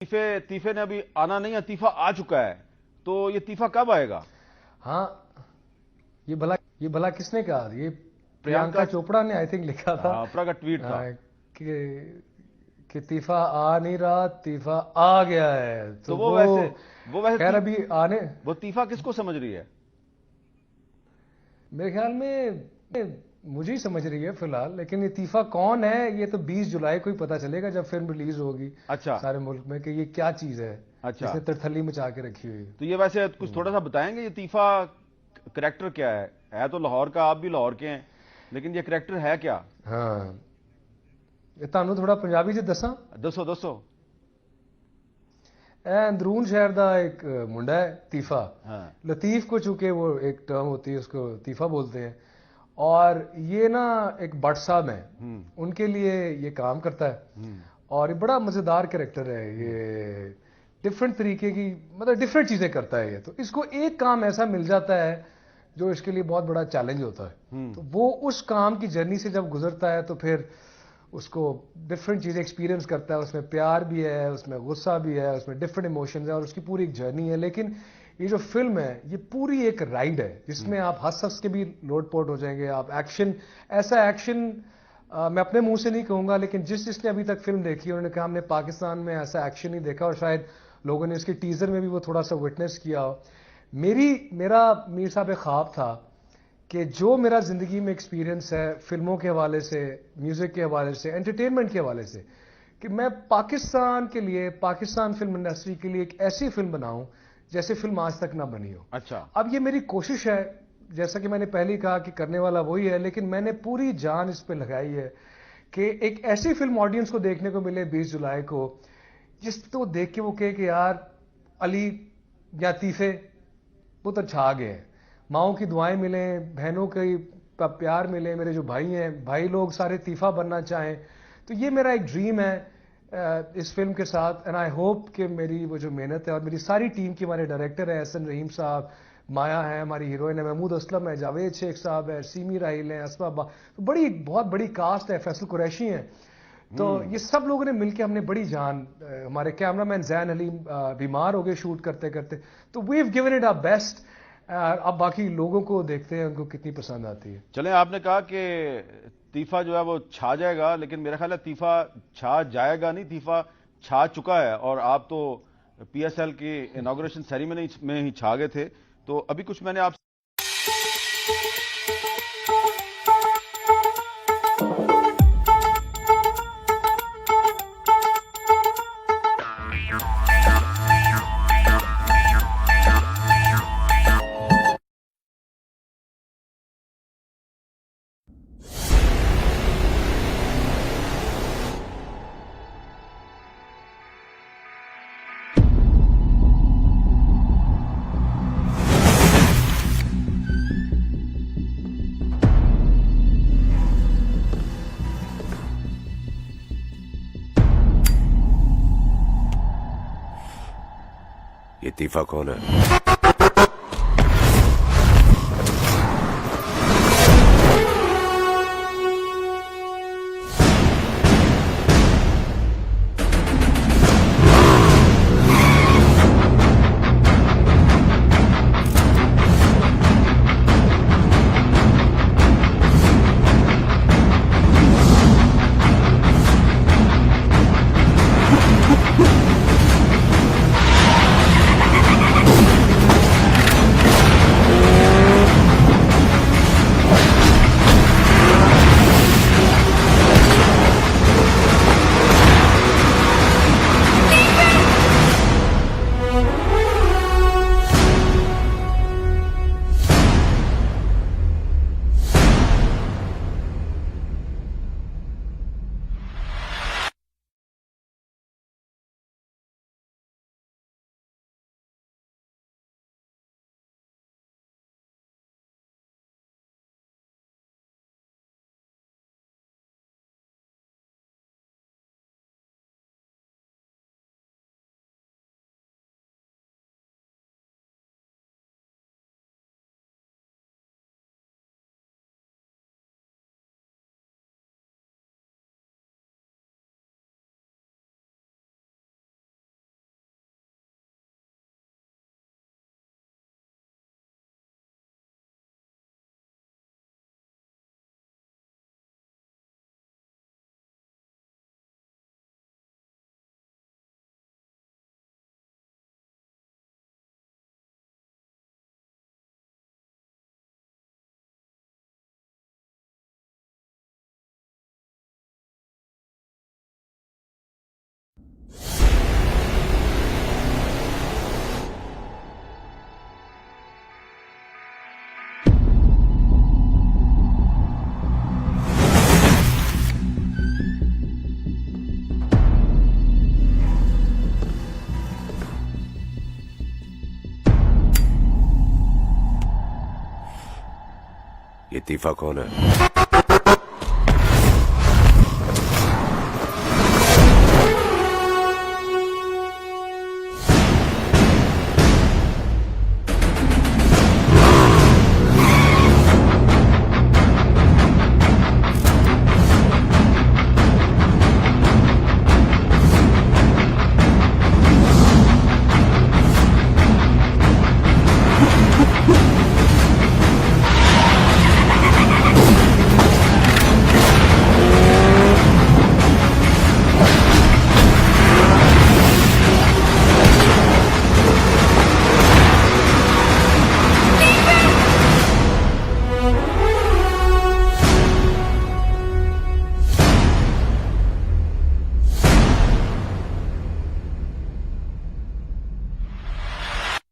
तीफे तीफे ने अभी आना नहीं है, तीफा आ चुका है, तो ये तीफा कब आएगा? हाँ, ये भला किसने कहा? ये प्रियंका चोपड़ा ने आई थिंक लिखा था। प्रियंका का ट्वीट था कि तीफा आ नहीं रहा, तीफा आ गया है। तो वो वैसे खैर अभी आने, वो तीफा किसको समझ रही है? मेरे ख्याल में मुझे ही समझ रही है फिलहाल, लेकिन ये तीफा कौन है ये तो 20 जुलाई को ही पता चलेगा जब फिल्म रिलीज होगी। अच्छा, सारे मुल्क में कि ये क्या चीज है। अच्छा, इसने तरथली मचा के रखी हुई। तो ये वैसे कुछ थोड़ा सा बताएंगे ये तीफा करेक्टर क्या है तो लाहौर का, आप भी लाहौर के हैं, लेकिन ये करेक्टर है क्या? हाँ, ये तानू थोड़ा पंजाबी च दसा। दसो दसो। अंदरून शहर का एक मुंडा है तीफा। हाँ। लतीफ को चूंकि वो एक टर्म होती है उसको तीफा बोलते हैं, और ये ना एक भट्ट साहब हैं, उनके लिए ये काम करता है, और ये बड़ा मजेदार कैरेक्टर है। ये डिफरेंट तरीके की, मतलब डिफरेंट चीजें करता है ये। तो इसको एक काम ऐसा मिल जाता है जो इसके लिए बहुत बड़ा चैलेंज होता है, तो वो उस काम की जर्नी से जब गुजरता है तो फिर उसको डिफरेंट चीजें एक्सपीरियंस करता है। उसमें प्यार भी है, उसमें गुस्सा भी है, उसमें डिफरेंट इमोशंस है, और उसकी पूरी एक जर्नी है। लेकिन ये जो फिल्म है ये पूरी एक राइड है जिसमें आप हंस हंस के भी लोटपोट हो जाएंगे। आप एक्शन, ऐसा एक्शन मैं अपने मुंह से नहीं कहूंगा, लेकिन जिसने अभी तक फिल्म देखी है उन्होंने कहा हमने पाकिस्तान में ऐसा एक्शन नहीं देखा, और शायद लोगों ने इसके टीजर में भी वो थोड़ा सा विटनेस किया हो। मेरा मीर साहब एक ख्वाब था कि जो मेरा जिंदगी में एक्सपीरियंस है फिल्मों के हवाले से, म्यूजिक के हवाले से, एंटरटेनमेंट के हवाले से, कि मैं पाकिस्तान के लिए, पाकिस्तान फिल्म इंडस्ट्री के लिए एक ऐसी फिल्म बनाऊं जैसे फिल्म आज तक ना बनी हो। अच्छा, अब ये मेरी कोशिश है, जैसा कि मैंने पहले कहा कि करने वाला वही है, लेकिन मैंने पूरी जान इस पे लगाई है कि एक ऐसी फिल्म ऑडियंस को देखने को मिले 20 जुलाई को, जिसको देख के वो कहे कि यार अली या तीफे वो तो छा गए हैं, माओ की दुआएं मिलें, बहनों की प्यार मिले, मेरे जो भाई हैं, भाई लोग सारे तीफा बनना चाहें। तो ये मेरा एक ड्रीम है इस फिल्म के साथ, एंड आई होप कि मेरी वो जो मेहनत है, और मेरी सारी टीम की, हमारे डायरेक्टर है एहसन रहीम साहब, माया है हमारी हीरोइन है, महमूद असलम है, जावेद शेख साहब है, सीमी राहिल है, असमा तो बहुत बड़ी कास्ट है, फैसल कुरैशी है। तो ये सब लोगों ने मिलकर हमने बड़ी जान, हमारे कैमरामैन जैन अली बीमार हो गए शूट करते करते, तो we have given it our best. अब बाकी लोगों को देखते हैं उनको कितनी पसंद आती है। चलें, आपने कहा कि तीफा जो है वो छा जाएगा, लेकिन मेरा ख्याल है तीफा छा जाएगा नहीं, तीफा छा चुका है, और आप तो पीएसएल की इनॉग्रेशन सेरेमनी में ही छा गए थे। तो अभी कुछ मैंने आप ये तीफा कौन है? तीफा कौन है?